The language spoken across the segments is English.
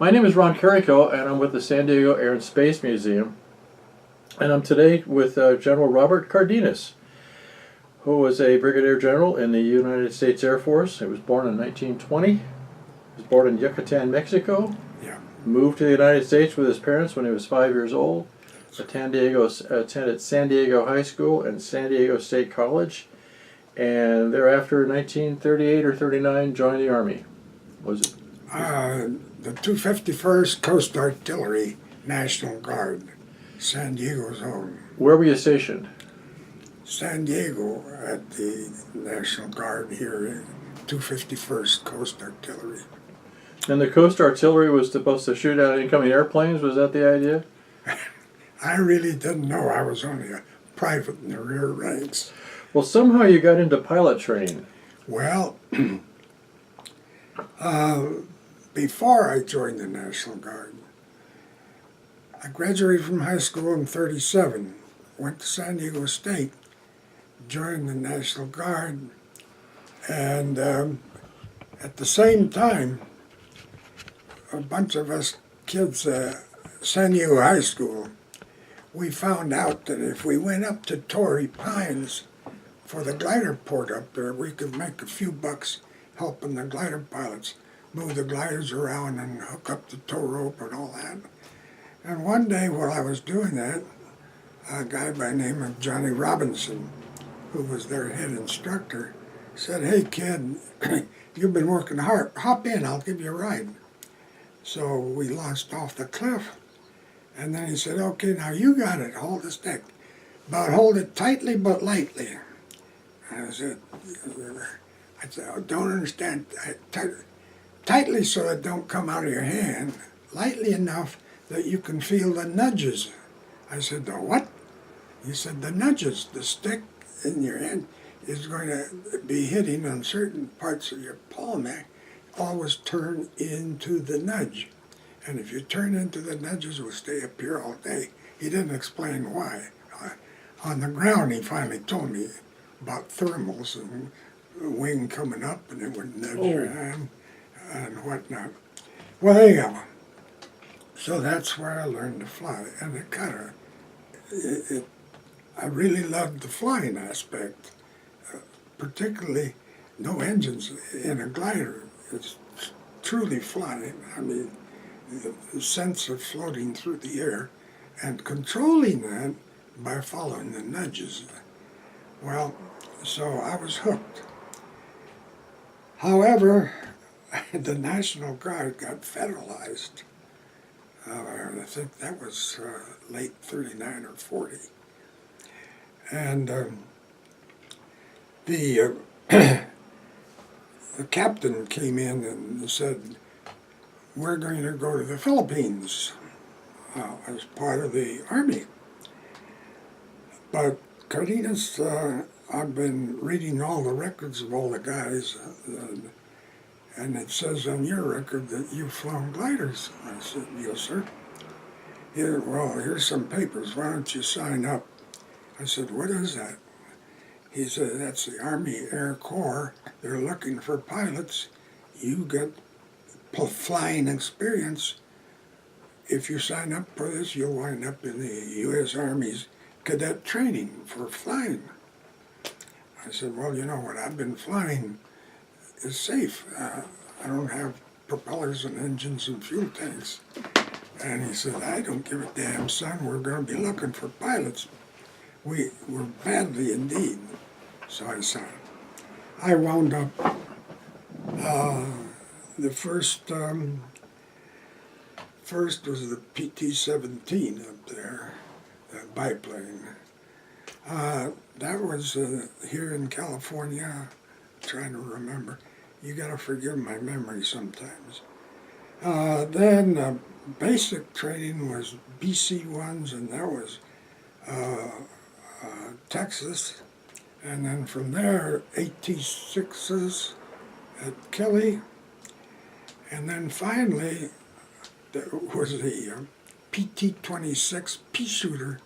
My name is Ron Carrico, and I'm with the San Diego Air and Space Museum. And I'm today with General Robert Cardenas, who was a brigadier general in the United States Air Force. He was born in 1920. He was born in Yucatan, Mexico. Yeah. Moved to the United States with his parents when he was 5 years old. Attended San Diego High School and San Diego State College. And thereafter, in 1938 or 39, joined the Army. Was it? The 251st Coast Artillery National Guard, San Diego's own. Where were you stationed? San Diego at the National Guard here in 251st Coast Artillery. And the Coast Artillery was supposed to shoot at incoming airplanes? Was that the idea? I really didn't know. I was only a private in the rear ranks. Well, somehow you got into pilot training. Well, before I joined the National Guard, I graduated from high school in '37, went to San Diego State, joined the National Guard, and at the same time, a bunch of us kids at San Diego High School, we found out that if we went up to Torrey Pines for the glider port up there, we could make a few bucks helping the glider pilots move the gliders around and hook up the tow rope and all that. And one day while I was doing that, a guy by the name of Johnny Robinson, who was their head instructor, said, "Hey kid, you've been working hard. Hop in, I'll give you a ride." So we launched off the cliff, and then he said, "Okay, now you got it, hold the stick, but hold it tightly but lightly." And I said, "I don't understand. Tightly so it don't come out of your hand, lightly enough that you can feel the nudges." I said, "The what?" He said, "The nudges. The stick in your hand is going to be hitting on certain parts of your palm. Always turn into the nudge. And if you turn into the nudges, we'll stay up here all day." He didn't explain why. On the ground, he finally told me about thermals and wing coming up and it would nudge your hand and whatnot. Well, there you go. So that's where I learned to fly. And it kind of, I really loved the flying aspect, particularly no engines in a glider. It's truly flying. I mean, the sense of floating through the air and controlling that by following the nudges. Well, so I was hooked. However, the National Guard got federalized. I think that was late 39 or 40. And the captain came in and said, "We're going to go to the Philippines as part of the Army." But Cardenas, I've been reading all the records of all the guys, and it says on your record that you've flown gliders. I said, "Yes, sir." Well, here's some papers. Why don't you sign up?" I said, "What is that?" He said, "That's the Army Air Corps. They're looking for pilots. You get flying experience. If you sign up for this, you'll wind up in the U.S. Army's cadet training for flying." I said, "Well, you know what, I've been flying is safe. I don't have propellers and engines and fuel tanks." And he said, "I don't give a damn, son. We're going to be looking for pilots. We're badly indeed." So I signed. I wound up the first was the PT-17 up there, the biplane. That was here in California. Trying to remember. You got to forgive my memory sometimes. Then basic training was BC-1s, and that was Texas. And then from there, AT-6s at Kelly. And then finally, there was the PT-26 pea shooter,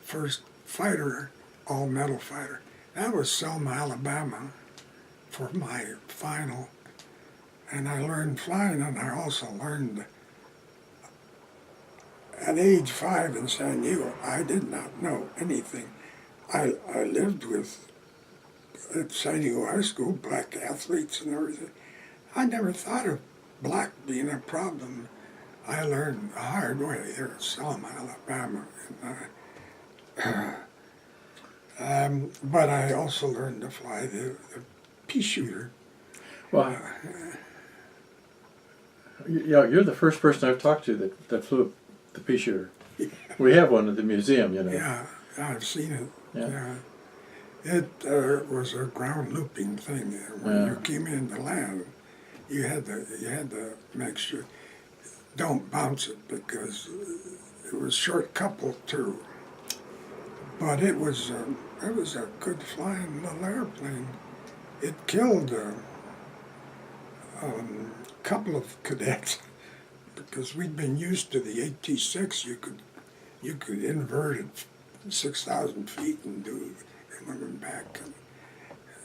first fighter, all-metal fighter. That was Selma, Alabama, for my final. And I learned flying, and I also learned at age 5 in San Diego, I did not know anything. I lived with, at San Diego High School, black athletes and everything. I never thought of black being a problem. I learned the hard way here at Selma, Alabama. But I also learned to fly the pea shooter. Well, yeah, you're the first person I've talked to that flew the pea shooter. Yeah. We have one at the museum, you know. Yeah, I've seen it. Yeah. It was a ground looping thing. When you came into land, you had to make sure don't bounce it because it was short coupled too. But it was a good flying little airplane. It killed a couple of cadets because we'd been used to the AT-6. You could invert it 6,000 feet and do it went back,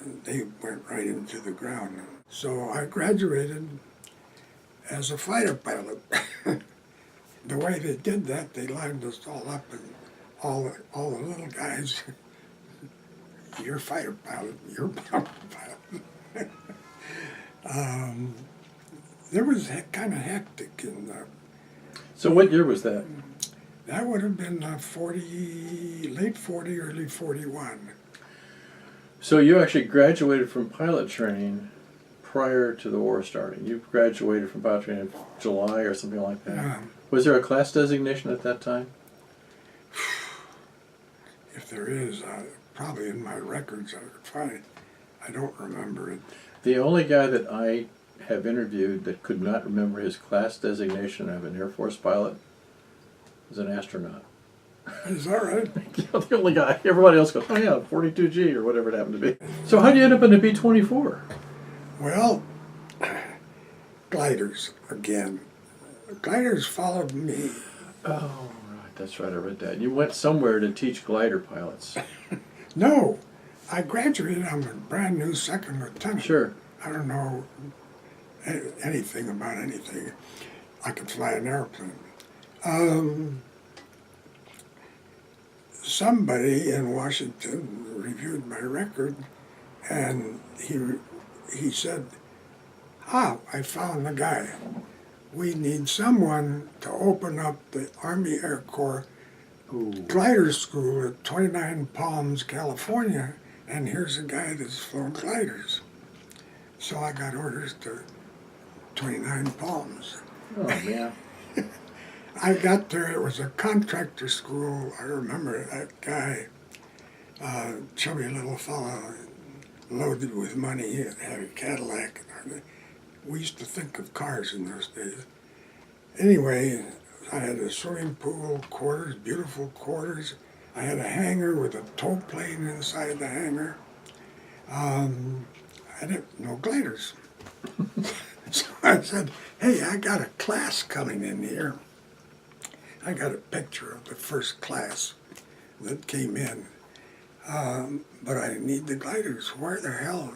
and they went right into the ground. So I graduated as a fighter pilot. The way they did that, they lined us all up, and all the little guys, you're a fighter pilot, you're a bomber pilot. There was kind of hectic in the... So what year was that? That would have been late 40, early 41. So you actually graduated from pilot training prior to the war starting. You graduated from pilot training in July or something like that. Was there a class designation at that time? If there is, probably in my records I could find it. I don't remember it. The only guy that I have interviewed that could not remember his class designation of an Air Force pilot was an astronaut. Is that right? Yeah, the only guy. Everybody else goes, oh yeah, 42G or whatever it happened to be. So how did you end up in the B-24? Well, gliders again. Gliders followed me. Oh, right, that's right, I read that. You went somewhere to teach glider pilots. No, I graduated. I'm a brand new second lieutenant. Sure. I don't know anything about anything. I could fly an airplane. Somebody in Washington reviewed my record, and he said, I found the guy. We need someone to open up the Army Air Corps glider school at 29 Palms, California, and here's a guy that's flown gliders. So I got orders to 29 Palms. Oh, man. I got there, it was a contractor school. I remember that guy, chubby little fella, loaded with money. He had a Cadillac. We used to think of cars in those days. Anyway, I had a swimming pool, quarters, beautiful quarters. I had a hangar with a tow plane inside the hangar. I had no gliders. So I said, hey, I got a class coming in here. I got a picture of the first class that came in, but I need the gliders. Where the hell?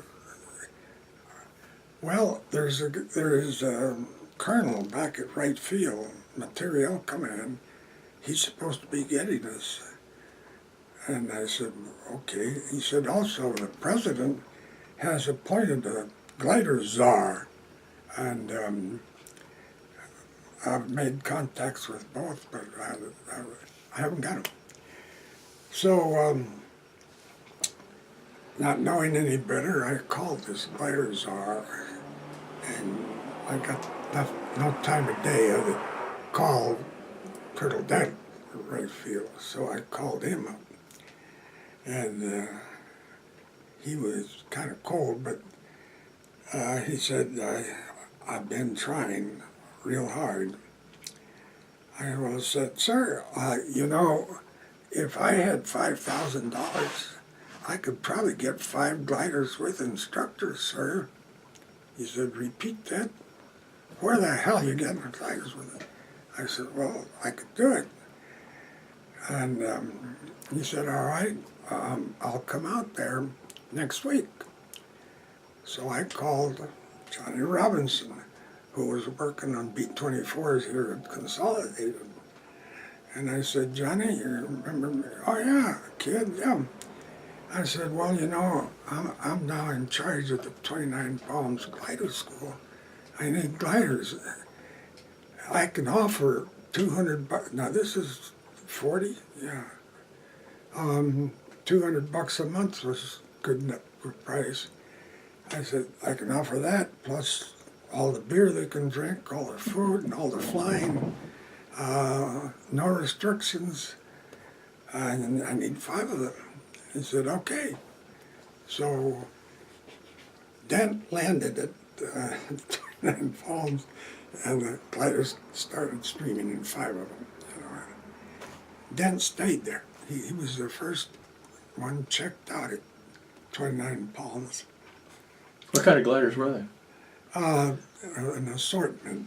Well, there's a colonel back at Wright Field, Materiel Command. He's supposed to be getting us. And I said, okay. He said, also, the president has appointed a glider czar. And I've made contacts with both, but I haven't got them. So, not knowing any better, I called this glider czar, and I got no time of day to call Colonel Dent at Wright Field, so I called him up. And he was kind of cold, but he said, I've been trying real hard. I said, sir, you know, if I had $5,000, I could probably get 5 gliders with instructors, sir. He said, repeat that? Where the hell are you getting gliders with it? I said, well, I could do it. And he said, all right, I'll come out there next week. So I called Johnny Robinson, who was working on B-24s here at Consolidated. And I said, Johnny, you remember me? Oh, yeah, kid, yeah. I said, well, you know, I'm now in charge of the 29 Palms Glider School. I need gliders. I can offer 200 bucks. Now, this is 40? Yeah. 200 bucks a month was good enough price. I said, I can offer that, plus all the beer they can drink, all the food, and all the flying. No restrictions. And I need 5 of them. He said, okay. So Dent landed at 29 Palms, and the gliders started streaming in 5 of them. You know. Dent stayed there. He was the first one checked out at 29 Palms. What kind of gliders were they? An assortment.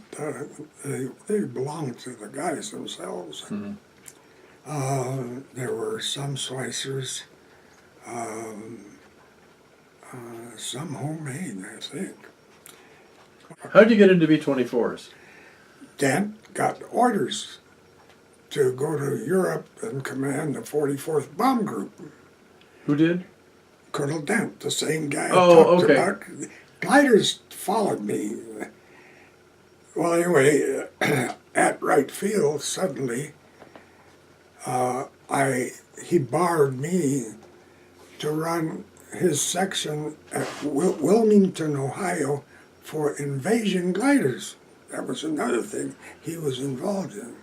They belonged to the guys themselves. Mm-hmm. There were some Schweissers, some homemade, I think. How did you get into B-24s? Dent got orders to go to Europe and command the 44th Bomb Group. Who did? Colonel Dent, the same guy I Oh, talked okay. about. Gliders followed me. Well, anyway, at Wright Field, suddenly, he borrowed me to run his section at Wilmington, Ohio, for invasion gliders. That was another thing he was involved in.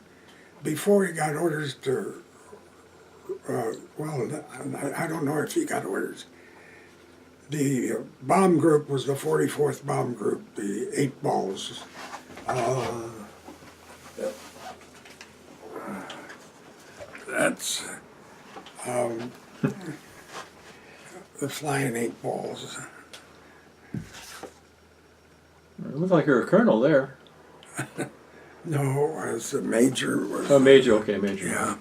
Before he got orders to, I don't know if he got orders. The bomb group was the 44th Bomb Group, the 8 balls. That's the flying 8 balls. It looked like you're a colonel there. No, as a major. Oh, major. Okay, major. Yeah.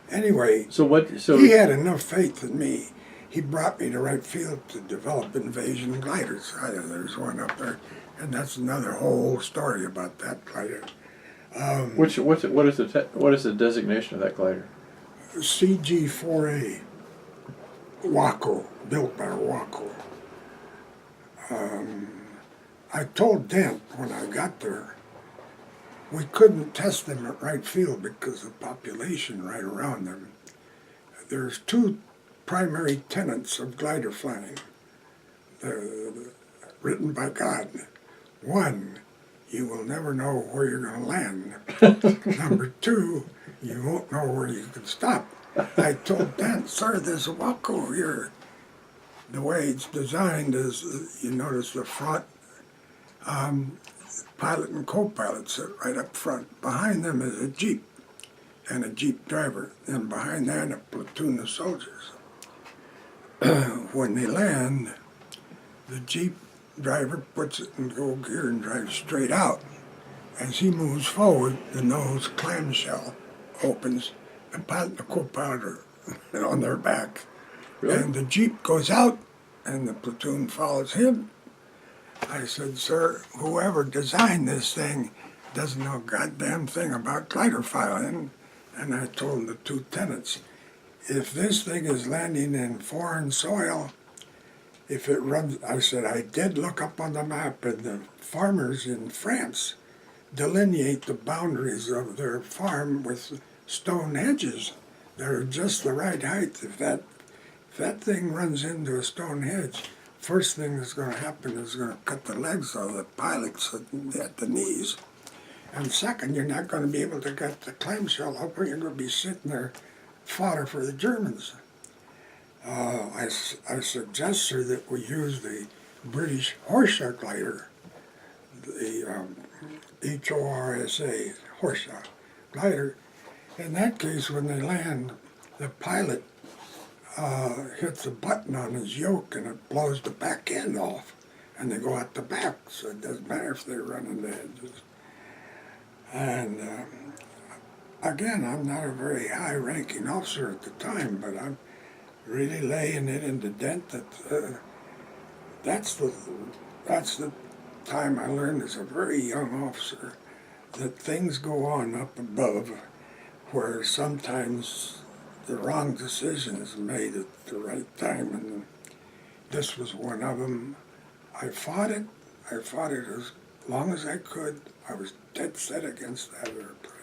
Anyway, So what? So he had enough faith in me. He brought me to Wright Field to develop invasion gliders. There's one up there, and that's another whole story about that glider. what is the designation of that glider? CG4A, WACO, built by WACO. I told Dent when I got there, we couldn't test them at Wright Field because of the population right around them. There's 2 primary tenets of glider flying, written by God. 1, you will never know where you're going to land. Number 2, you won't know where you can stop. I told Dent, sir, there's a WACO here. The way it's designed is, you notice the front, pilot and co-pilot sit right up front. Behind them is a Jeep and a Jeep driver, and behind that a platoon of soldiers. When they land, the Jeep driver puts it in go gear and drives straight out. As he moves forward, the nose clamshell opens. The pilot and the co-pilot are on their back. Really? And the Jeep goes out, and the platoon follows him. I said, sir, whoever designed this thing doesn't know a goddamn thing about glider filing. And I told him the 2 tenets. If this thing is landing in foreign soil, if it runs, I said, I did look up on the map, and the farmers in France delineate the boundaries of their farm with stone hedges. They're just the right height. If that thing runs into a stone hedge, first thing that's going to happen is going to cut the legs of the pilots at the knees. And second, you're not going to be able to get the clamshell open. You're going to be sitting there fodder for the Germans. I suggest, sir, that we use the British Horsa glider, the HORSA, Horsa glider. In that case, when they land, the pilot hits a button on his yoke and it blows the back end off, and they go out the back, so it doesn't matter if they're running the edges. And again, I'm not a very high-ranking officer at the time, but I'm really laying it into Dent that that's the time I learned as a very young officer that things go on up above where sometimes the wrong decision is made at the right time, and this was one of them. I fought it as long as I could. I was dead set against that airplane.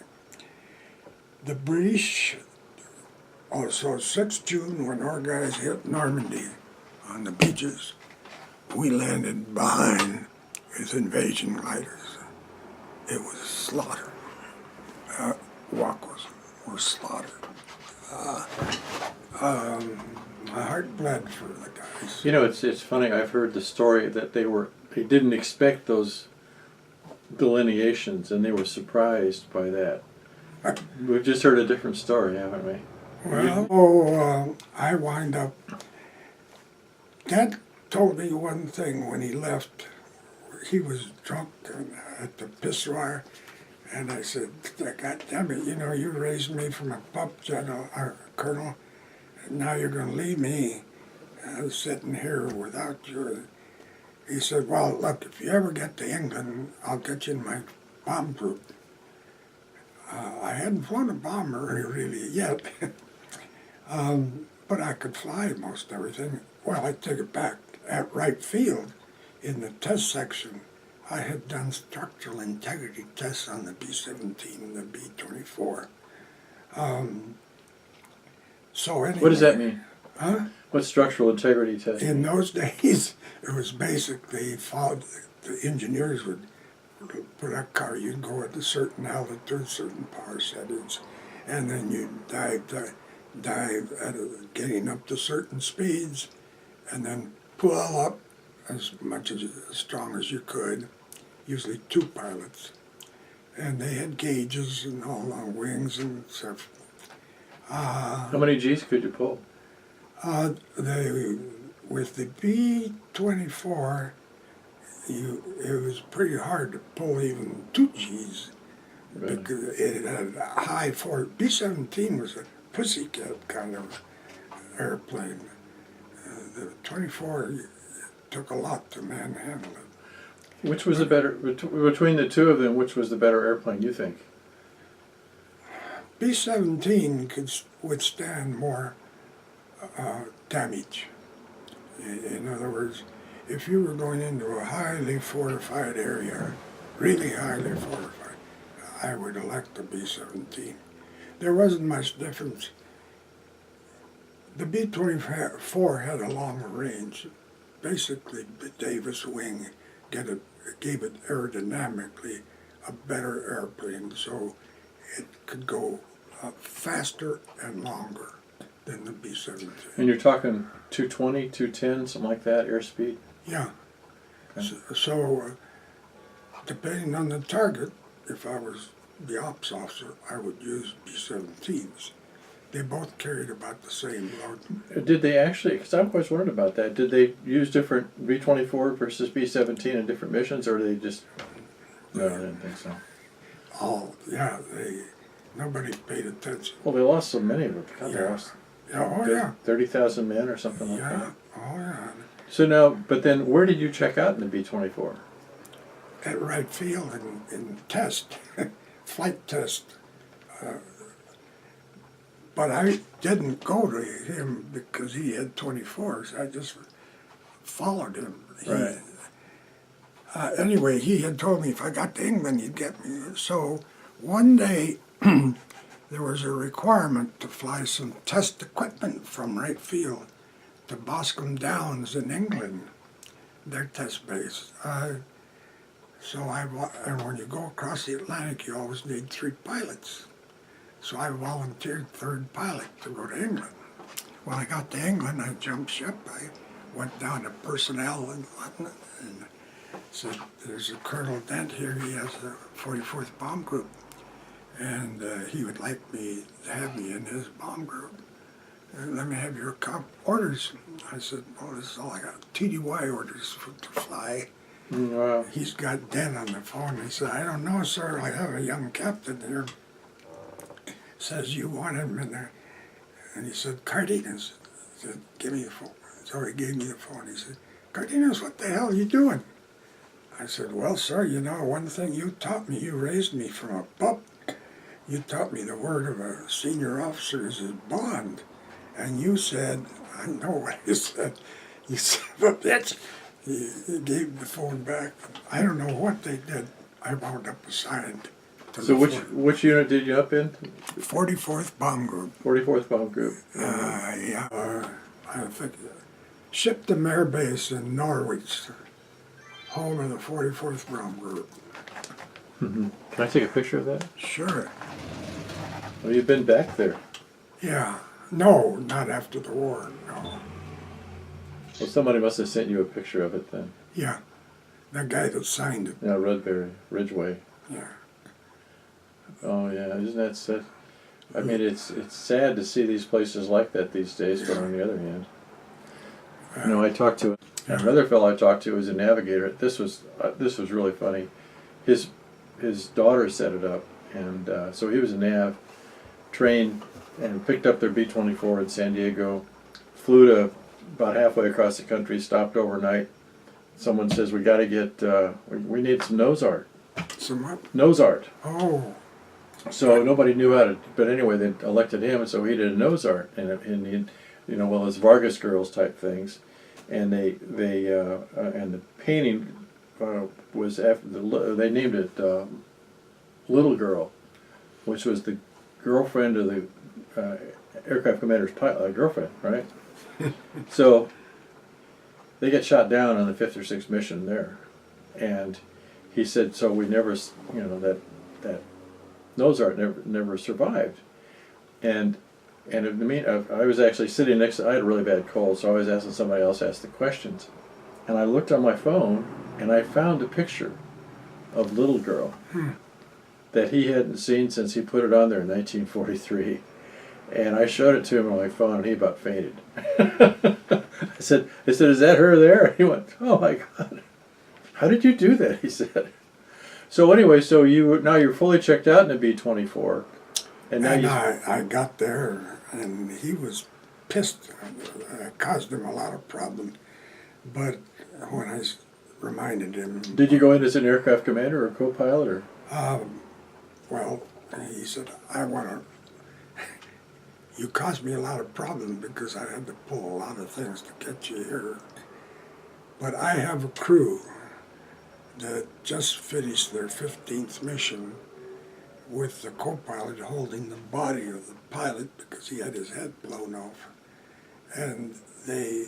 The British, also 6 June, when our guys hit Normandy on the beaches, we landed behind with invasion gliders. It was slaughter. WACOs were slaughtered. My heart bled for the guys. You know, it's funny. I've heard the story that they didn't expect those delineations, and they were surprised by that. We've just heard a different story, haven't we? Well, I wind up. Dad told me one thing when he left. He was drunk at the pissoir, and I said, "God damn it! You know, you raised me from a pup, General Colonel, and now you're going to leave me. I'm sitting here without you." He said, "Well, look, if you ever get to England, I'll get you in my bomb group." I hadn't flown a bomber really yet, but I could fly most everything. Well, I take it back. At Wright Field, in the test section, I had done structural integrity tests on the B-17 and the B-24. So anyway, What does that mean? Huh? What's structural integrity testing? In those days, it was basically followed. The engineers would put a car. You'd go at a certain altitude, certain power settings, and then you'd dive at getting up to certain speeds, and then pull up as strong as you could. Usually 2 pilots, and they had gauges and all on wings and stuff. How many G's could you pull? With the B-24, it was pretty hard to pull even 2 G's, Right. because it had a high force. B-17 was a Pussycat kind of airplane. The 24 took a lot to manhandle it. Which was the better, between the two of them, which was the better airplane, you think? B-17 could withstand more damage. In other words, if you were going into a highly fortified area, really highly fortified, I would elect the B-17. There wasn't much difference. The B-24 had a longer range. Basically, the Davis wing gave it aerodynamically a better airplane, so it could go faster and longer than the B-17. And you're talking 220, 210, something like that, airspeed? Yeah. Okay. So depending on the target, if I was the ops officer, I would use B-17s. They both carried about the same load. Did they actually, because I've always wondered about that, did they use different B-24 versus B-17 in different missions, or did they just, no, I didn't think so. Yeah, nobody paid attention. Well, they lost so many of them. God, they Yeah. lost Yeah, 30,000 men or something like yeah, that. oh yeah. So now, but then where did you check out in the B-24? At Wright Field in test, flight test. But I didn't go to him because he had 24s. I just followed him. Right. Anyway, he had told me if I got to England, he'd get me. So one day, there was a requirement to fly some test equipment from Wright Field to Boscombe Downs in England, their test base. And when you go across the Atlantic, you always need 3 pilots. So I volunteered 3rd pilot to go to England. When I got to England, I jumped ship. I went down to personnel in London and said, "There's a Colonel Dent here. He has the 44th Bomb Group, and he would like me to have me in his bomb group. Let me have your orders." I said, "Well, this is all I got. TDY orders to fly." Wow. He's got Dent on the phone. He said, "I don't know, sir. I have a young captain here. Says you want him in there." And he said, "Cardenas." He said, "Give me the phone." So he gave me the phone. He said, "Cardenas, what the hell are you doing?" I said, well, sir, you know, one thing you taught me, you raised me from a pup. You taught me the word of a senior officer is his bond. And you said, I know what you said. You son of a bitch. He gave the phone back. I don't know what they did. I wound up assigned to So the which unit did you up in? 44th Bomb Group. 44th Bomb Group. Yeah. I think shipped to Air Base in Norwich, home of the 44th Bomb Group. Mm-hmm. Can I take a picture of that? Sure. Well, you've been back there. Yeah. No, not after the war, no. Well, somebody must have sent you a picture of it then. Yeah. The guy that signed it. Yeah, Rudbury, Ridgeway. Yeah. Oh yeah, isn't that sad? I mean, it's sad to see these places like that these days, but on the other hand, you know, I talked to another fellow I talked to was a navigator. This was really funny. His daughter set it up, and so he was a nav, trained and picked up their B-24 in San Diego, flew to about halfway across the country, stopped overnight. Someone says, we got to get, we need some nose art. Some what? Nose art. Oh. So nobody knew how to, but anyway, they elected him, and so he did a nose art, and he, you know, well, it's Vargas girls type things, and they and the painting was after they named it Little Girl, which was the girlfriend of the aircraft commander's girlfriend, right? So they get shot down on the 5th or 6th mission there, and he said, so we never, you know, that nose art never survived, and in the mean, I was actually sitting next to, I had a really bad cold, so I was asking somebody else to ask the questions, and I looked on my phone and I found a picture of Little Girl that he hadn't seen since he put it on there in 1943, and I showed it to him on my phone, and he about fainted. I said, is that her there? He went, oh my God, how did you do that? He said. So anyway, so now you're fully checked out in a B-24, and now I got there, and he was pissed. It caused him a lot of problem. But when I reminded him, did you go in as an aircraft commander or co-pilot or? Well, he said, I want to. You caused me a lot of problems because I had to pull a lot of things to get you here. But I have a crew that just finished their 15th mission with the co-pilot holding the body of the pilot because he had his head blown off. And they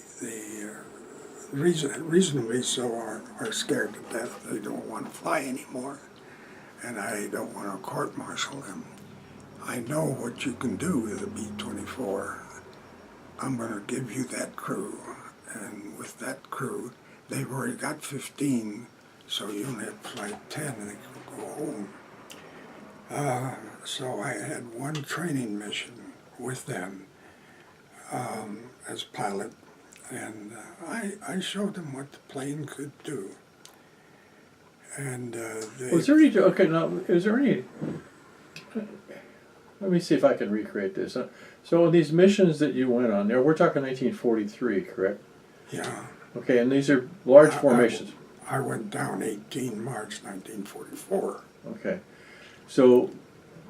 reasonably so are scared to death. They don't want to fly anymore. And I don't want to court-martial them. I know what you can do with a B-24. I'm going to give you that crew. And with that crew, they've already got 15, so you only have to fly 10 and they can go home. So I had one training mission with them as pilot, and I showed them what the plane could do. And Was there any, okay, now, is there any, let me see if I can recreate this. So these missions that you went on, now we're talking 1943, correct? Yeah. Okay, and these are large formations. I went down 18 March 1944. Okay, so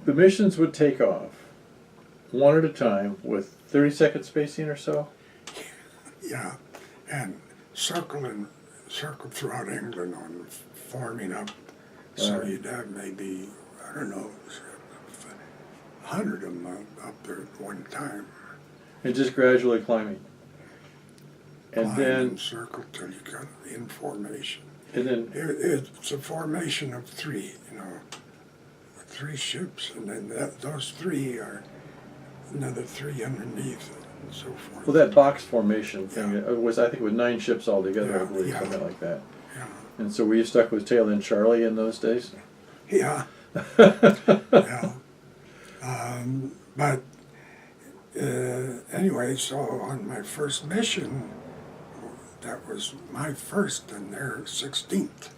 the missions would take off one at a time with 30-second spacing or so? Yeah, and circle throughout England on forming up. So you'd have maybe, I don't know, 100 of them up there at one time. And just gradually climbing. And Climb then and circle till you got in formation. And then It's a formation of 3, 3 ships, and then those 3 are another 3 underneath and so forth. well, that box formation thing was, I think, with 9 ships altogether, I believe, something like that. Yeah. And so were you stuck with Tail End Charlie in those days? Yeah. Yeah. But anyway, so on my first mission, that was my first and their 16th.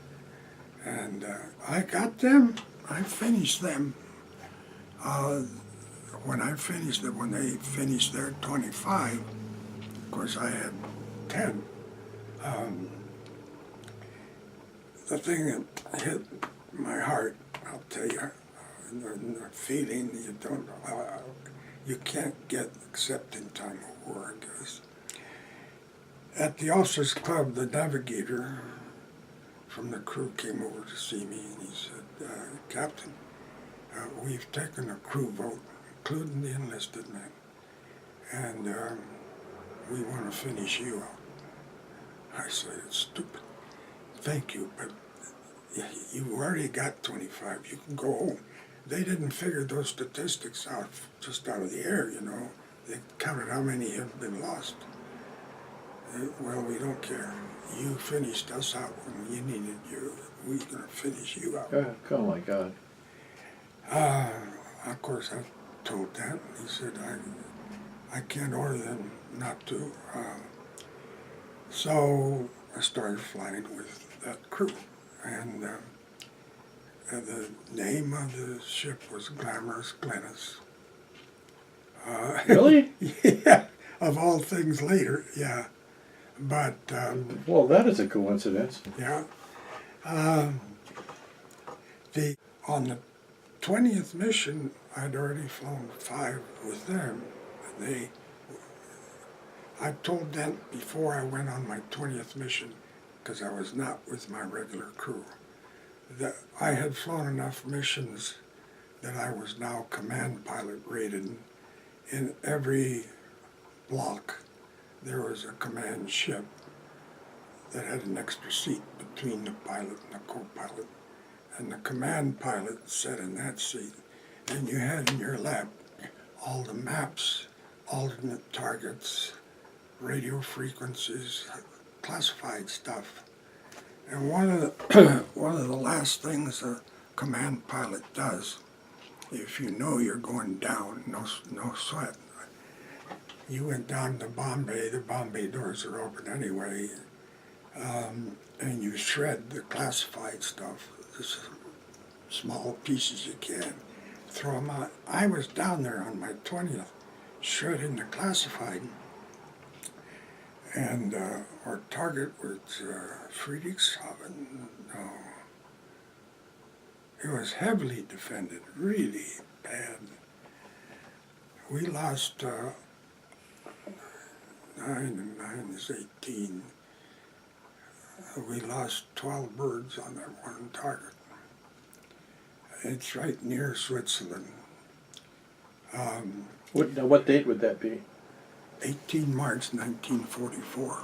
And I got them, I finished them. When they finished their 25, of course I had 10. the thing that hit my heart, I'll tell you, the feeling you don't, you can't get except in time of war, I guess. At the officers' club, the navigator from the crew came over to see me, and he said, Captain, we've taken a crew vote, including the enlisted men, and we want to finish you out. I said, it's stupid. Thank you, but you already got 25. You can go home. They didn't figure those statistics out just out of the air, you know. They counted how many have been lost. Well, we don't care. You finished us out when we needed you. We're going to finish you out. Oh my God. Of course, I told Dent. He said, I can't order them not to. So I started flying with that crew. And the name of the ship was Glamorous Glennis. Really? Yeah, of all things later, yeah. But, Well, that is a coincidence. yeah. On the 20th mission, I'd already flown 5 with them. I told Dent before I went on my 20th mission, because I was not with my regular crew, that I had flown enough missions that I was now command pilot rated. In every block, there was a command ship that had an extra seat between the pilot and the co-pilot. And the command pilot sat in that seat. And you had in your lap all the maps, alternate targets, radio frequencies, classified stuff. And one of the last things a command pilot does, if you know you're going down, no sweat. You went down to Bombay, the Bombay doors are open anyway, and you shred the classified stuff, as small pieces you can, throw them out. I was down there on my 20th, shredding the classified, and our target was Friedrichshafen. No. It was heavily defended, really bad. We lost 9 and 9 is 18. We lost 12 birds on that one target. It's right near Switzerland. What date would that be? 18 March 1944.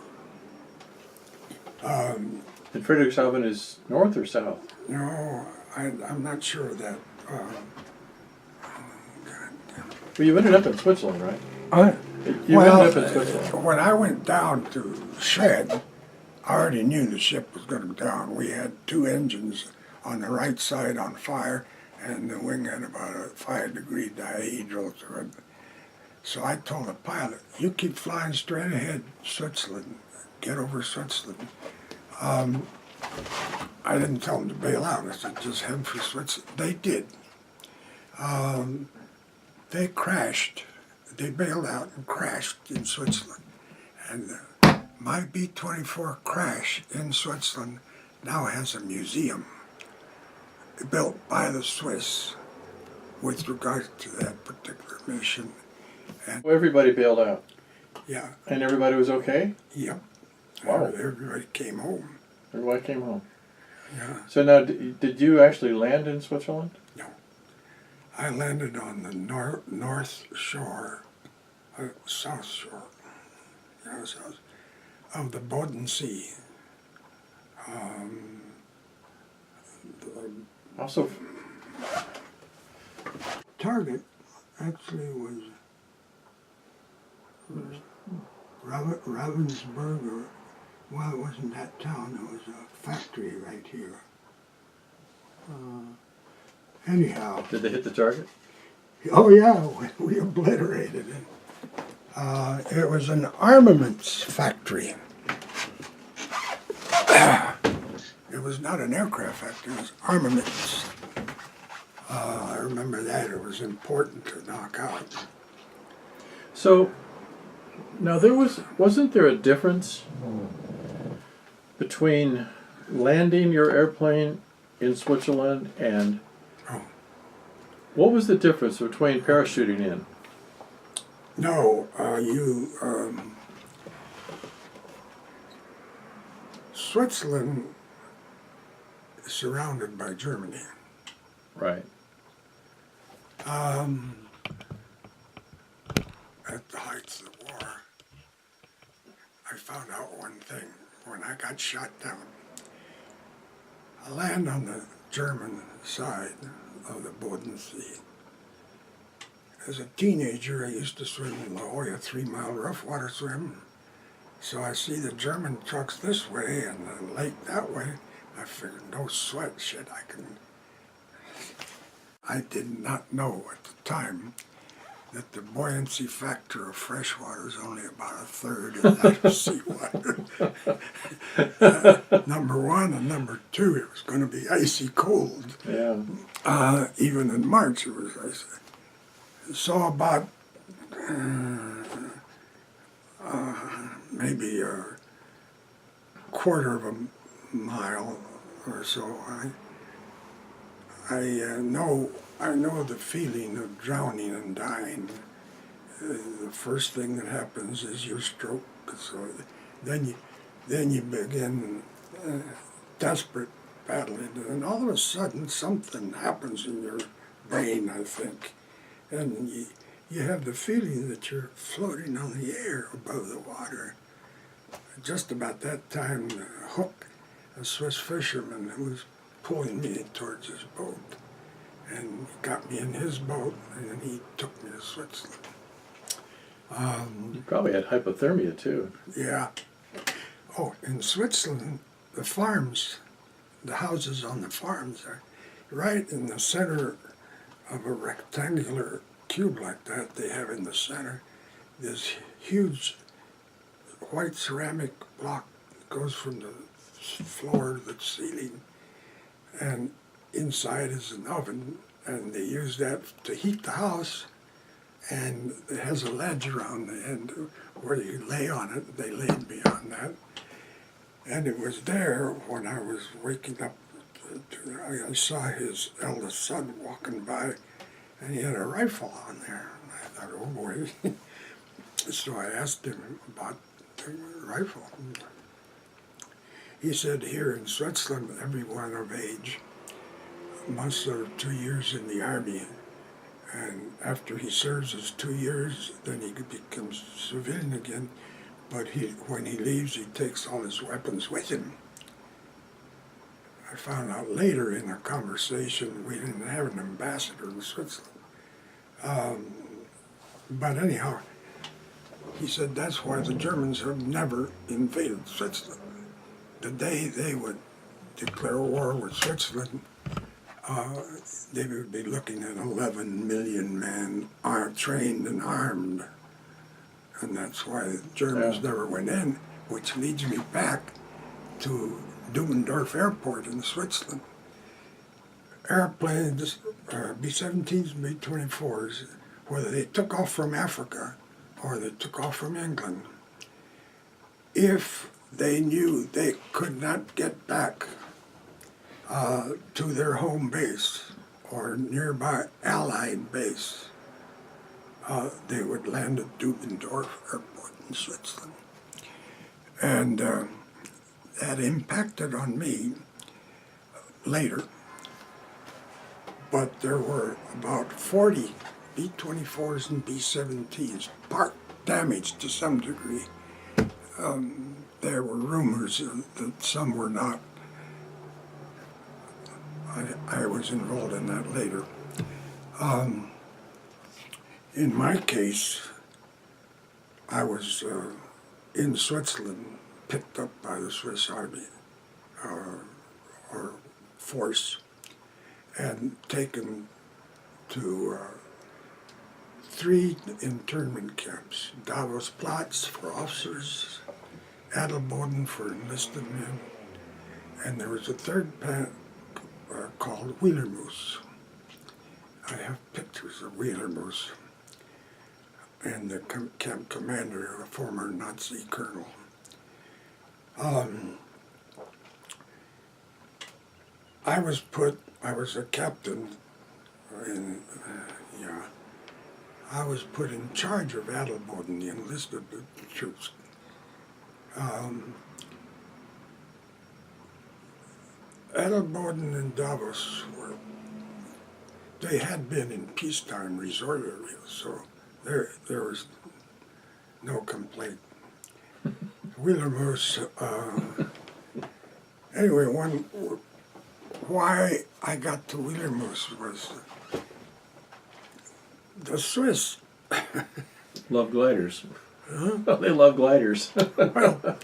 And Friedrichshafen is north or south? No, I'm not sure of that. Well, you ended up in Switzerland, right? You Well, ended up in Switzerland. when I went down to shred, I already knew the ship was going to go down. We had 2 engines on the right side on fire, and the wing had about a 5-degree dihedral to it. So I told the pilot, you keep flying straight ahead, Switzerland, get over Switzerland. I didn't tell them to bail out. I said, just head for Switzerland. They did. They crashed. They bailed out and crashed in Switzerland. And my B-24 crash in Switzerland now has a museum built by the Swiss with regard to that particular mission. And Well, everybody bailed out. yeah, And everybody was okay? yep. Wow. Everybody came home. Everybody came home. Yeah. So now, did you actually land in Switzerland? No. I landed on the north shore, south shore, yeah, south, of the Bodensee. Also, Target actually was Ravensburg, or, well, it wasn't that town, it was a factory right here. Anyhow. did they hit the target? Oh yeah, we obliterated it. It was an armaments factory. It was not an aircraft factory, it was armaments. I remember that, it was important to knock out. So, now wasn't there a difference between landing your airplane in Switzerland, and Oh. what was the difference between parachuting in? No, Switzerland is surrounded by Germany. Right. At the heights of the war, I found out one thing when I got shot down. I land on the German side of the Bodensee. As a teenager, I used to swim in La Jolla 3-mile rough water swim. So I see the German trucks this way and the lake that way. I figured, no sweat, shit, I can. I did not know at the time that the buoyancy factor of fresh water is only about a third of that of seawater. Number one, and number two, it was going to be icy cold. Yeah. Even in March, it was icy. So about maybe a quarter of a mile or so, I know the feeling of drowning and dying. The first thing that happens is you stroke. So then you begin desperate battling, and all of a sudden something happens in your brain, I think, and you have the feeling that you're floating on the air above the water. Just about that time, Hook, a Swiss fisherman, was pulling me towards his boat, and got me in his boat, and then he took me to Switzerland. You probably had hypothermia too. Yeah. Oh, in Switzerland, the farms, the houses on the farms are right in the center of a rectangular cube like that. They have in the center this huge white ceramic block that goes from the floor to the ceiling, and inside is an oven, and they use that to heat the house, and it has a ledge around the end where you lay on it. They laid me on that, and it was there when I was waking up. I saw his eldest son walking by, and he had a rifle on there, and I thought, oh boy. So I asked him about the rifle. He said, here in Switzerland, everyone of age must serve 2 years in the Army, and after he serves his 2 years, then he becomes civilian again, but when he leaves, he takes all his weapons with him. I found out later in a conversation we didn't have an ambassador in Switzerland. But anyhow, he said that's why the Germans have never invaded Switzerland. The day they would declare war with Switzerland, they would be looking at 11 million men trained and armed. And that's why the Germans never went in, which leads me back to Dubendorf Airport in Switzerland. Airplanes, B-17s and B-24s, whether they took off from Africa or they took off from England, if they knew they could not get back to their home base or nearby Allied base, they would land at Dubendorf Airport in Switzerland. And that impacted on me later, but there were about 40 B-24s and B-17s, part damaged to some degree. There were rumors that some were not. I was involved in that later. In my case, I was in Switzerland, picked up by the Swiss Army or force, and taken to 3 internment camps: Davos-Platz for officers, Adelboden for enlisted men, and there was a third camp called Wielermoos. I have pictures of Wielermoos, and the camp commander, a former Nazi colonel. I was a captain in, I was put in charge of Adelboden, the enlisted troops. Adelboden and Davos they had been in peacetime resort areas, so there was no complaint. Wheelermoose, anyway, why I got to Wheelermoose was the Swiss. Love gliders. Huh? They love gliders. Well,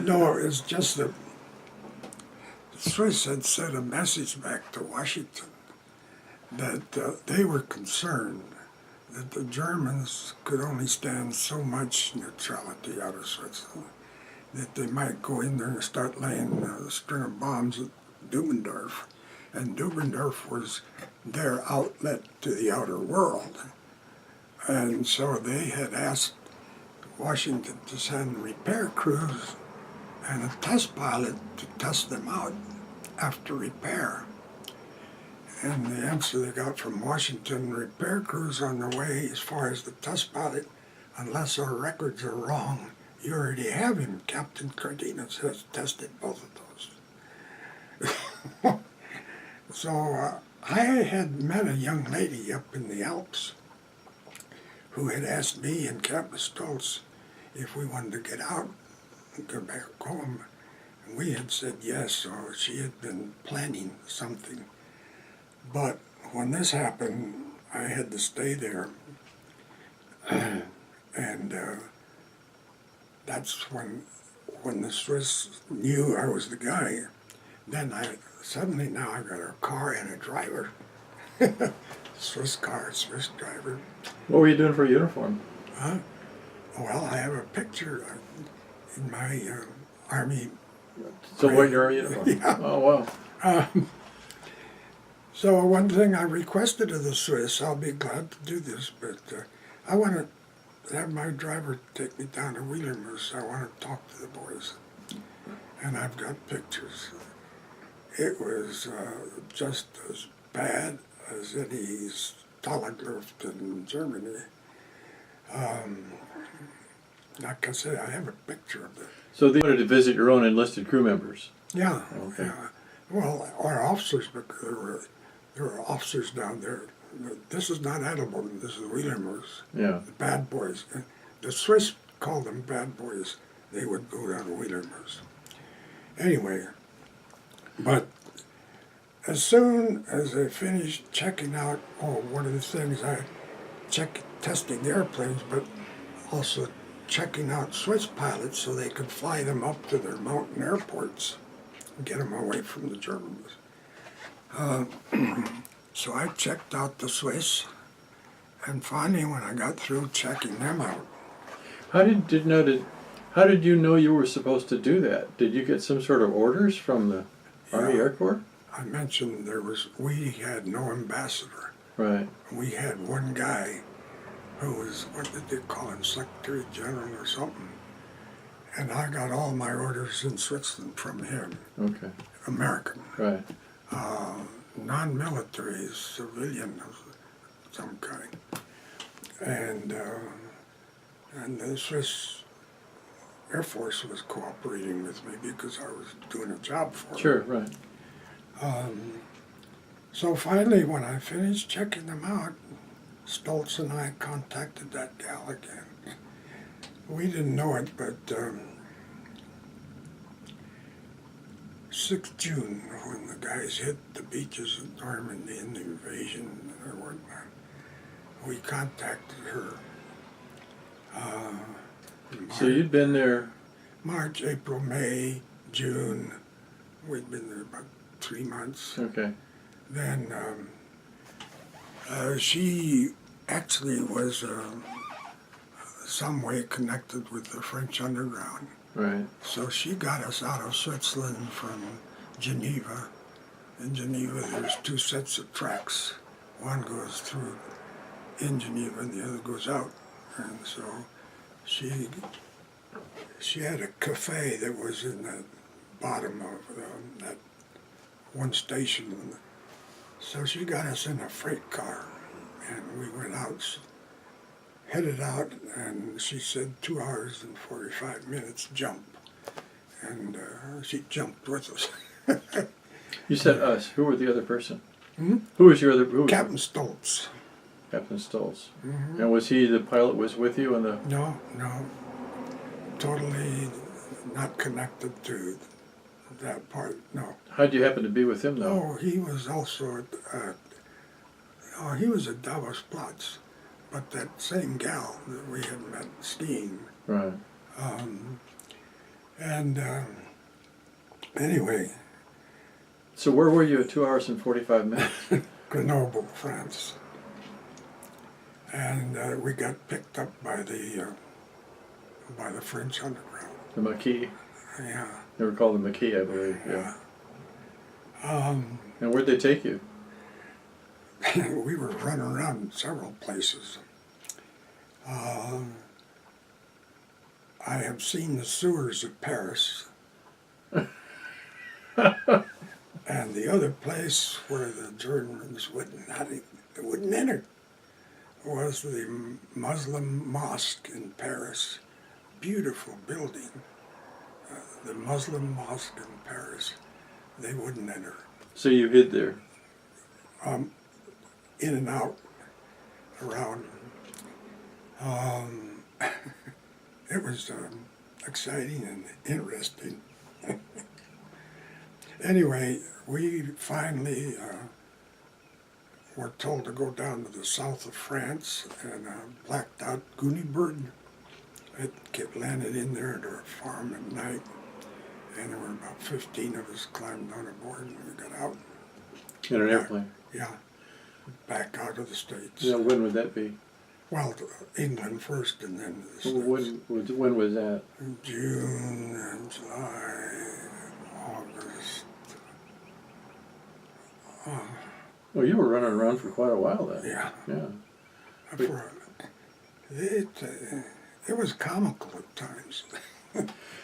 no, it's just that the Swiss had sent a message back to Washington that they were concerned that the Germans could only stand so much neutrality out of Switzerland, that they might go in there and start laying a string of bombs at Dubendorf. And Dubendorf was their outlet to the outer world. And so they had asked Washington to send repair crews and a test pilot to test them out after repair. And the answer they got from Washington, repair crews on their way as far as the test pilot, unless our records are wrong, you already have him. Captain Cardenas has tested both of those. So I had met a young lady up in the Alps who had asked me and Capt Stoltz if we wanted to get out and go back home. And we had said yes, so she had been planning something. But when this happened, I had to stay there. And that's when the Swiss knew I was the guy. Then suddenly now I got a car and a driver. Swiss car, Swiss driver. What were you doing for a uniform? Huh? Well, I have a picture in my Army. So what your uniform? Yeah. Oh, wow. So one thing I requested of the Swiss, I'll be glad to do this, but I want to have my driver take me down to Wheelermoose. I want to talk to the boys. And I've got pictures. It was just as bad as any Stahlgluft in Germany. Like I said, I have a picture of it. So they wanted to visit your own enlisted crew members? Yeah, Okay. yeah. Well, our officers, because there were officers down there. This is not Adelboden, this is Wheelermoose. Yeah. The bad boys. The Swiss called them bad boys. They would go down to Wheelermoose. Anyway, but as soon as I finished checking out, one of the things I testing the airplanes, but also checking out Swiss pilots so they could fly them up to their mountain airports and get them away from the Germans. So I checked out the Swiss, and finally when I got through checking them out. How did you know you were supposed to do that? Did you get some sort of orders from the Army Air Corps? I mentioned we had no ambassador. Right. We had one guy who was, what did they call him, Secretary General or something. And I got all my orders in Switzerland from him. Okay. American. Right. Non-military, civilian of some kind. And the Swiss Air Force was cooperating with me because I was doing a job for them. Sure, right. So finally, when I finished checking them out, Stoltz and I contacted that gal again. We didn't know it, but 6th June, when the guys hit the beaches of Normandy in the invasion or whatnot, we contacted her. So you'd been there. March, April, May, June. We'd been there about 3 months. Okay. Then she actually was some way connected with the French underground. Right. So she got us out of Switzerland from Geneva. In Geneva, there's 2 sets of tracks. One goes through in Geneva and the other goes out. And so she had a cafe that was in the bottom of that one station. So she got us in a freight car, and we went out, headed out, and she said 2 hours and 45 minutes jump. And she jumped with us. You said us. Who were the other person? Hmm? Who was your other? Who was Captain Stoltz. Captain Stoltz. Mm-hmm. And was he the pilot? Was with you on the? No, totally not connected to that part. No. How'd you happen to be with him though? Oh, he was also he was at Davos Platz, but that same gal that we had met skiing. Right. Anyway. So where were you at 2 hours and 45 minutes? Grenoble, France. And we got picked up by the French underground. The Maquis. Yeah. They were called the Maquis, I believe. Yeah. And where'd they take you? We were running around several places. I have seen the sewers of Paris. And the other place where the Germans wouldn't enter was the Muslim mosque in Paris. Beautiful building. The Muslim mosque in Paris. They wouldn't enter. So you hid there? In and out, around. It was exciting and interesting. Anyway, we finally were told to go down to the south of France, and blacked out Goonie bird. It landed in there at our farm at night, and there were about 15 of us climbed on aboard, and we got out. In an airplane? Yeah, back out of the States. Yeah, when would that be? Well, to England first, and then to the States. When was that? June, July, August. Well, you were running around for quite a while then. Yeah. Yeah. It was comical at times.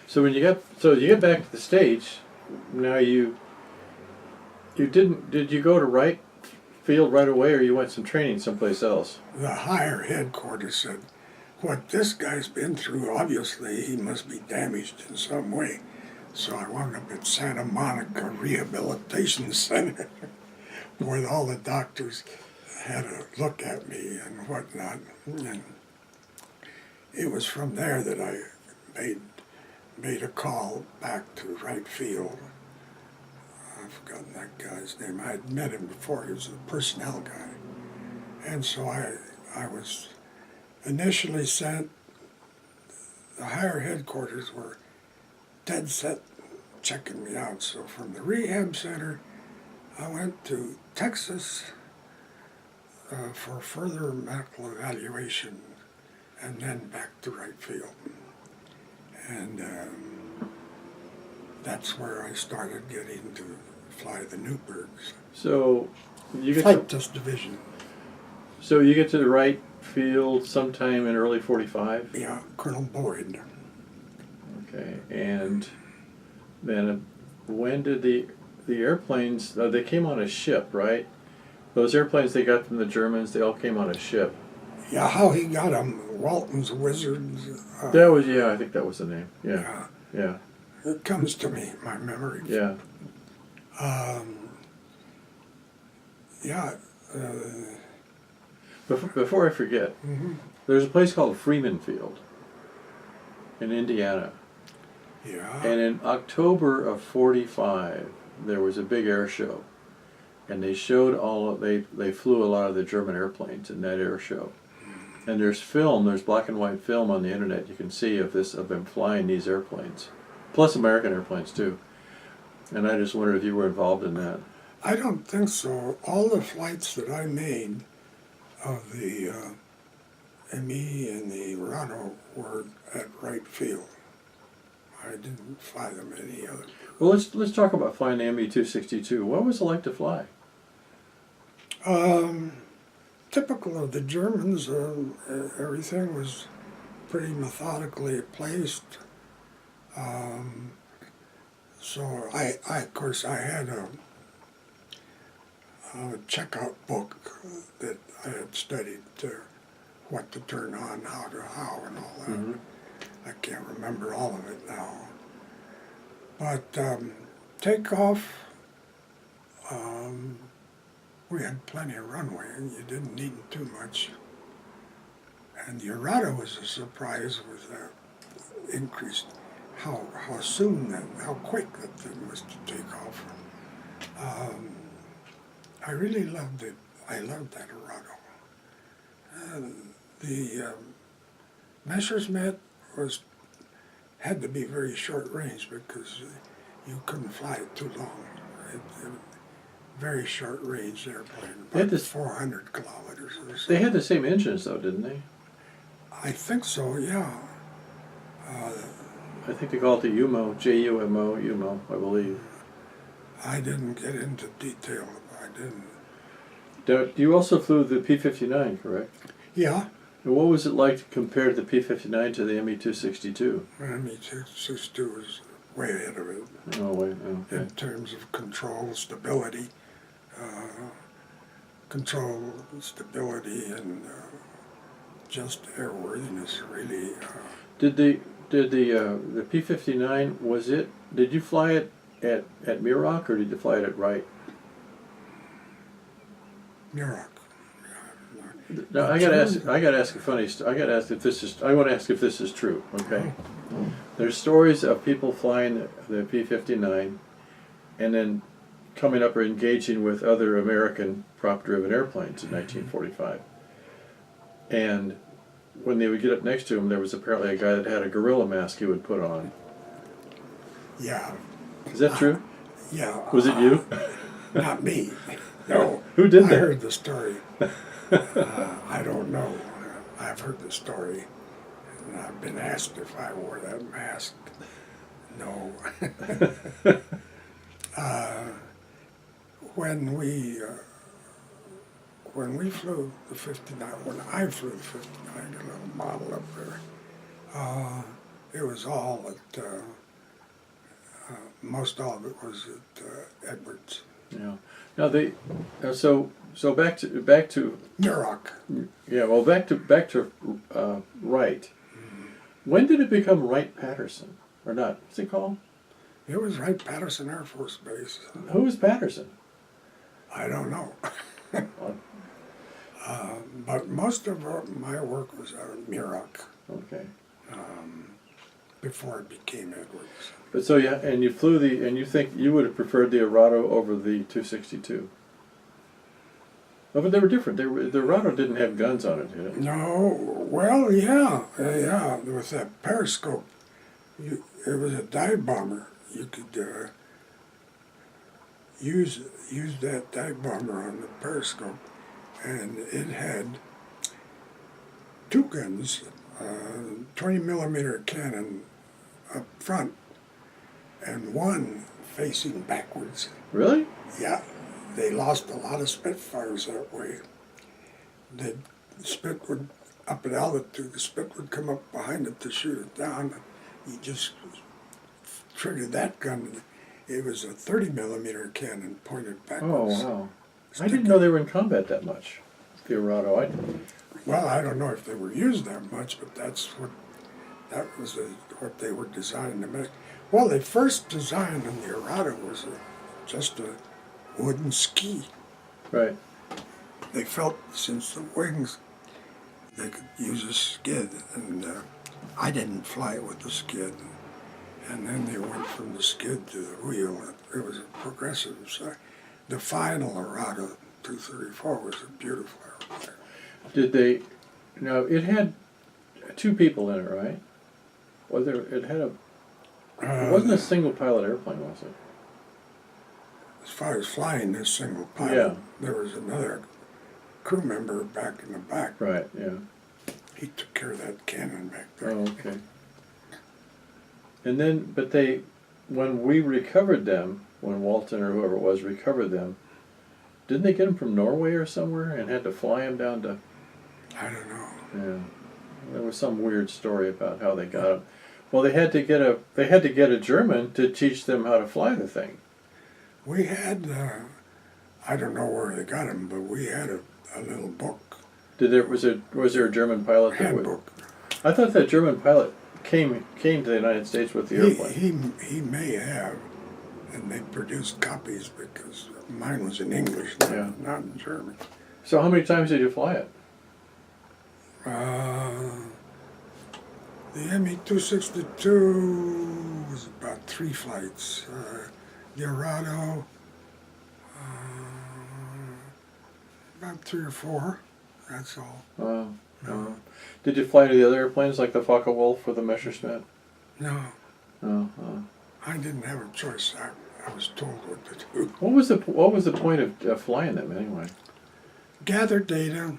So when you get back to the States, now did you go to Wright Field right away, or you went some training someplace else? The higher headquarters said, what this guy's been through, obviously he must be damaged in some way. So I wound up at Santa Monica Rehabilitation Center, where all the doctors had a look at me and whatnot. And it was from there that I made a call back to Wright Field. I've forgotten that guy's name. I had met him before. He was a personnel guy. And so I was initially sent, the higher headquarters were dead set checking me out. So from the rehab center, I went to Texas for further medical evaluation, and then back to Wright Field. And that's where I started getting to fly the Newbergs. So you get Flight Test Division. So you get to the Wright Field sometime in early '45. Yeah, Colonel Boyd. Okay, and then when did the airplanes? They came on a ship, right? Those airplanes they got from the Germans, they all came on a ship. Yeah, how he got them, Walton's Wizards. I think that was the name. Yeah. It comes to me, my memory. Yeah. Before I forget, there's a place called Freeman Field in Indiana. Yeah. And in October of '45, there was a big air show, and they showed they flew a lot of the German airplanes in that air show. And there's black and white film on the internet you can see of them flying these airplanes, plus American airplanes too. And I just wondered if you were involved in that. I don't think so. All the flights that I made of the ME and the Arado were at Wright Field. I didn't fly them any other. Well, let's talk about flying the ME-262. What was it like to fly? Typical of the Germans, everything was pretty methodically placed. So of course, I had a checkout book that I had studied what to turn on, how, and all that. Mm-hmm. I can't remember all of it now. But takeoff, we had plenty of runway, and you didn't need too much. And the Arado was a surprise with increased how soon and how quick that thing was to take off. I really loved it. I loved that Arado. The Messerschmitt had to be very short range because you couldn't fly it too long. Very short range airplane, about 400 kilometers or so. They had the same engines though, didn't they? I think so, yeah. I think they call it the UMO, JUMO, I believe. I didn't get into detail. I didn't. You also flew the P-59, correct? Yeah. And what was it like to compare the P-59 to the ME-262? ME-262 was way ahead of it. Oh, wait, okay. In terms of control, stability, and just airworthiness, really. Did the P-59, did you fly it at Mach or did you fly it at Wright? Mach. Now, I gotta ask a funny. I want to ask if this is true. Okay. There's stories of people flying the P-59, and then coming up or engaging with other American prop-driven airplanes in 1945. And when they would get up next to him, there was apparently a guy that had a gorilla mask he would put on. Yeah. Is that true? Yeah. Was it you? Not me. No. Who did that? I heard the story. I don't know. I've heard the story. And I've been asked if I wore that mask. No. When we flew the 59, when I flew the 59, a little model up there, it was all at, most all of it was at Edwards. Yeah. Now so back to Muroc. Yeah, well, back to Wright. Mm-hmm. When did it become Wright-Patterson, or not? What's it called? It was Wright-Patterson Air Force Base. Who was Patterson? I don't know. But most of my work was at Muroc. Okay. Before it became Edwards. But so yeah, and you flew and you think you would have preferred the Arado over the 262? Oh, but they were different. The Arado didn't have guns on it, did it? No, well, yeah. There was that periscope. It was a dive bomber. You could use that dive bomber on the periscope, and it had two guns, 20 millimeter cannon up front, and one facing backwards. Really? Yeah. They lost a lot of Spitfires that way. The Spit would, up at altitude, the Spit would come up behind it to shoot it down. You just triggered that gun. It was a 30 millimeter cannon pointed backwards. Oh, wow. I didn't know they were in combat that much, the Arado. Well, I don't know if they were used that much, but that was what they were designed to make. Well, they first designed in the Arado was just a wooden ski. Right. They felt since the wings, they could use a skid, and I didn't fly it with the skid. And then they went from the skid to the wheel. It was a progressive. So the final Arado 234 was a beautiful airplane. Did they? Now it had two people in it, right? It had a. It wasn't a single pilot airplane, was it? As far as flying this single pilot, Yeah. There was another crew member back in the back. Right. Yeah. He took care of that cannon back there. Oh, okay. And then, but when we recovered them, when Walton or whoever it was recovered them, didn't they get them from Norway or somewhere and had to fly them down to? I don't know. Yeah. There was some weird story about how they got them. Well, they had to get a German to teach them how to fly the thing. We had, I don't know where they got them, but we had a little book, Was there a German pilot that would? handbook. I thought that German pilot came to the United States with the airplane. He may have, and they produced copies because mine was in English, not in German. So how many times did you fly it? The ME-262 was about 3 flights. The Arado, about 3 or 4. That's all. Did you fly to the other airplanes like the Focke-Wulf or the Messerschmitt? No, Oh. I didn't have a choice. I was told what to do. What was the point of flying them anyway? Gather data,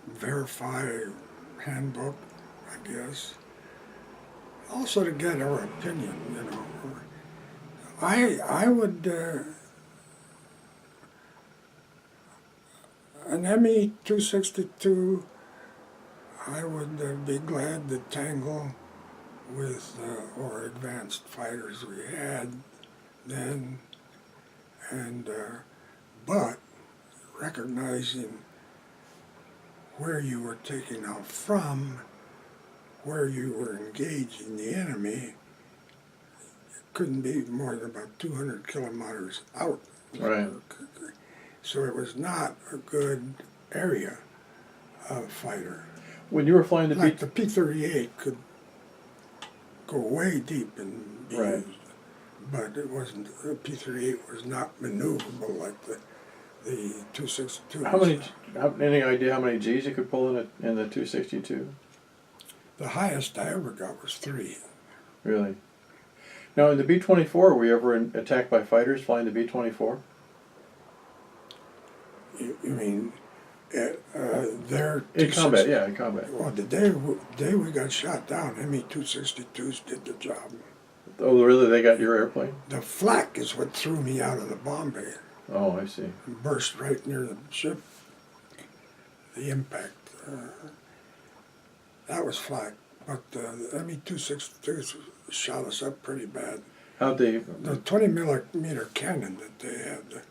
verify handbook, I guess. Also to get our opinion, you know. I would, an ME-262, I would be glad to tangle with or advanced fighters we had then, and but recognizing where you were taking off from, where you were engaging the enemy, it couldn't be more than about 200 kilometers out. Right. So it was not a good area of fighter. When you were flying the Like the P-38 could go way deep and be Right. used, but it wasn't. The P-38 was not maneuverable like the 262. Any idea how many G's you could pull in the 262? The highest I ever got was 3. Really? Now in the B-24, were you ever attacked by fighters flying the B-24? You mean their In combat, yeah, in combat. Well, the day we got shot down, ME-262s did the job. Oh, really? They got your airplane? The flak is what threw me out of the bomb bay. Oh, I see. Burst right near the ship. The impact. That was flak. But the ME-262s shot us up pretty bad. How'd they? The 20 millimeter cannon that they had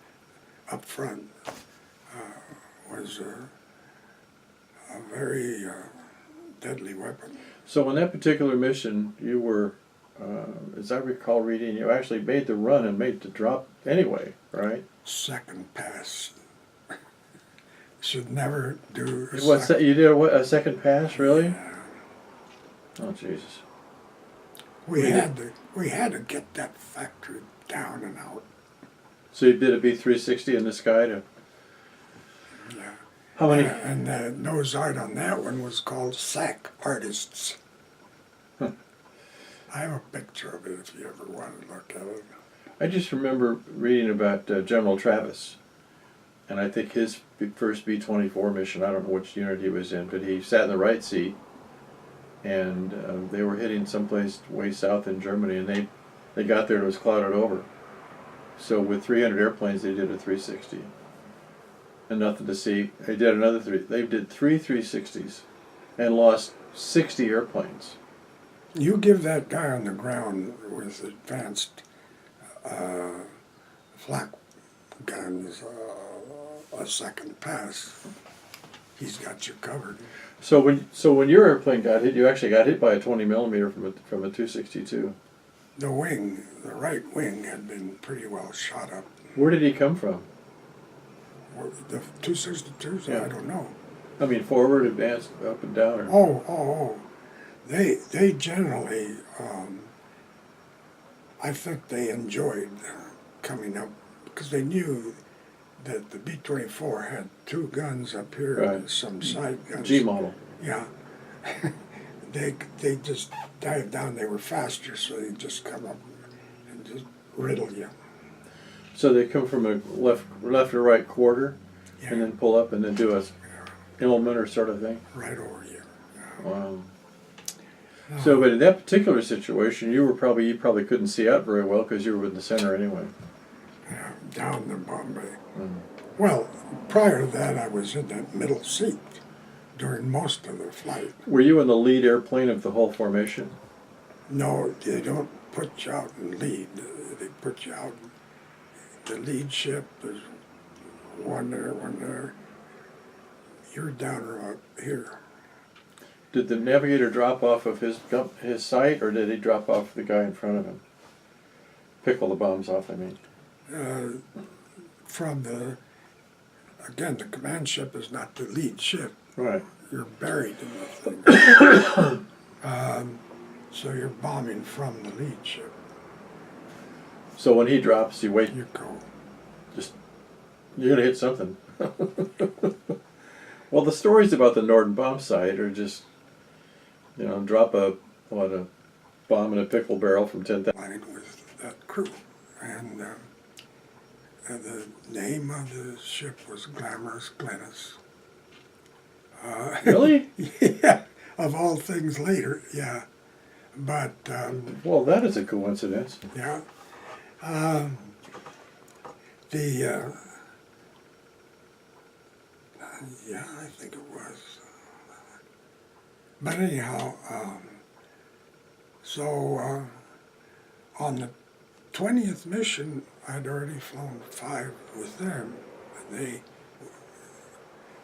up front was a very deadly weapon. So on that particular mission, you were, as I recall reading, you actually made the run and made the drop anyway, right? Second pass. Should never do a What's that? You did a second pass, really? Yeah. Oh, Jesus. We had to get that factory down and out. So you did a B-360 in the sky to... Yeah. How many? And the nose art on that one was called Sack Artists. Huh. I have a picture of it if you ever want to look at it. I just remember reading about General Travis, and I think his first B-24 mission, I don't know which unit he was in, but he sat in the right seat, and they were hitting someplace way south in Germany, and they got there and it was clouded over. So with 300 airplanes, they did a 360. And nothing to see. They did another three. They did 3 360s and lost 60 airplanes. You give that guy on the ground with advanced flak guns a second pass, he's got you covered. So when your airplane got hit, you actually got hit by a 20 millimeter from a 262. The wing, the right wing, had been pretty well shot up. Where did he come from? The 262s, Yeah. I don't know. I mean, forward, advanced, up and down, or Oh. They generally, I think they enjoyed coming up because they knew that the B-24 had 2 guns up here Right. and some side guns. G model. Yeah. they just dived down. They were faster, so they just come up and just riddle you. So they come from a left or right quarter, Yeah. and then pull up and then do a Immelman sort of thing. Right over you. Yeah. Wow. So, but in that particular situation, you probably couldn't see out very well because you were in the center anyway. Yeah, down the Bombay. Mm. Well, prior to that, I was in that middle seat during most of the flight. Were you in the lead airplane of the whole formation? No, they don't put you out in lead. They put you out in the lead ship. There's one there. You're down or up here. Did the navigator drop off of his sight, or did he drop off the guy in front of him? Pickle the bombs off, I mean. From the, again, the command ship is not the lead ship. Right. You're buried in the thing. So you're bombing from the lead ship. So when he drops, you wait. You go. You're gonna hit something. Well, the stories about the Norden bomb sight are just, drop a bomb in a pickle barrel from 10,000. With that crew, and the name of the ship was Glamorous Glennis. Really? Yeah, of all things later, yeah. But Well, that is a coincidence. yeah, yeah, I think it was. But anyhow, so on the 20th mission, I'd already flown 5 with them. And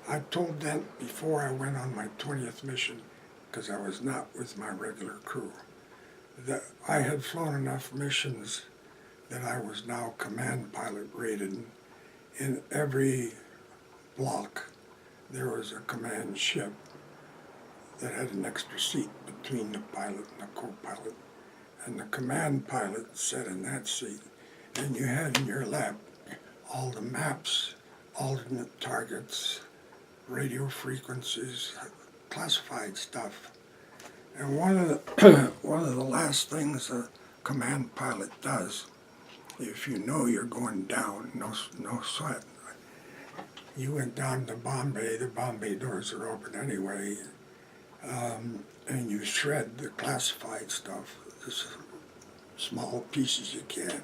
I told Dent before I went on my 20th mission, because I was not with my regular crew, that I had flown enough missions that I was now command pilot rated. In every block, there was a command ship that had an extra seat between the pilot and the co-pilot. And the command pilot sat in that seat. And you had in your lap all the maps, alternate targets, radio frequencies, classified stuff. And one of the last things a command pilot does, if you know you're going down, no sweat. You went down to Bombay, the Bombay doors are open anyway, and you shred the classified stuff, just small pieces you can,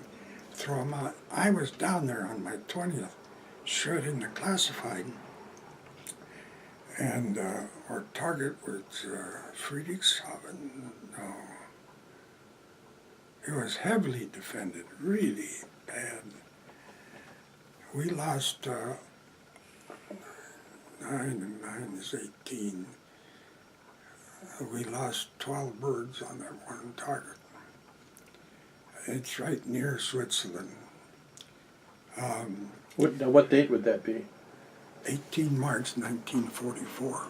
throw them out. I was down there on my 20th, shredding the classified, and our target was Friedrichshafen. No, it was heavily defended, really bad. We lost 9 and 9 is 18. We lost 12 birds on that one target. It's right near Switzerland. What date would that be? 18 March 1944.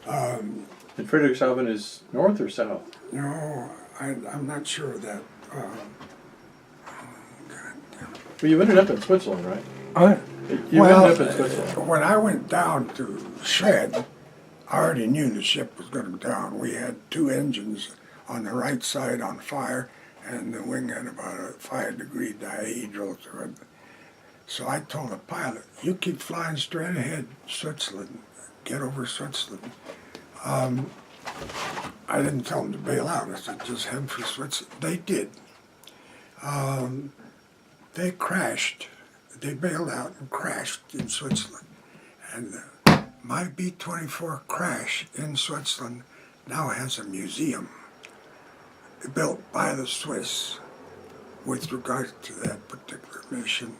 And Friedrichshafen is north or south? No, I'm not sure of that. Well, you ended up in Switzerland, right? You Well, ended up in Switzerland. when I went down to shred, I already knew the ship was going to go down. We had 2 engines on the right side on fire, and the wing had about a 5-degree dihedral to it. So I told the pilot, you keep flying straight ahead, Switzerland, get over Switzerland. I didn't tell them to bail out. I said, just head for Switzerland. They did. They crashed. They bailed out and crashed in Switzerland. And my B-24 crash in Switzerland now has a museum built by the Swiss with regard to that particular mission.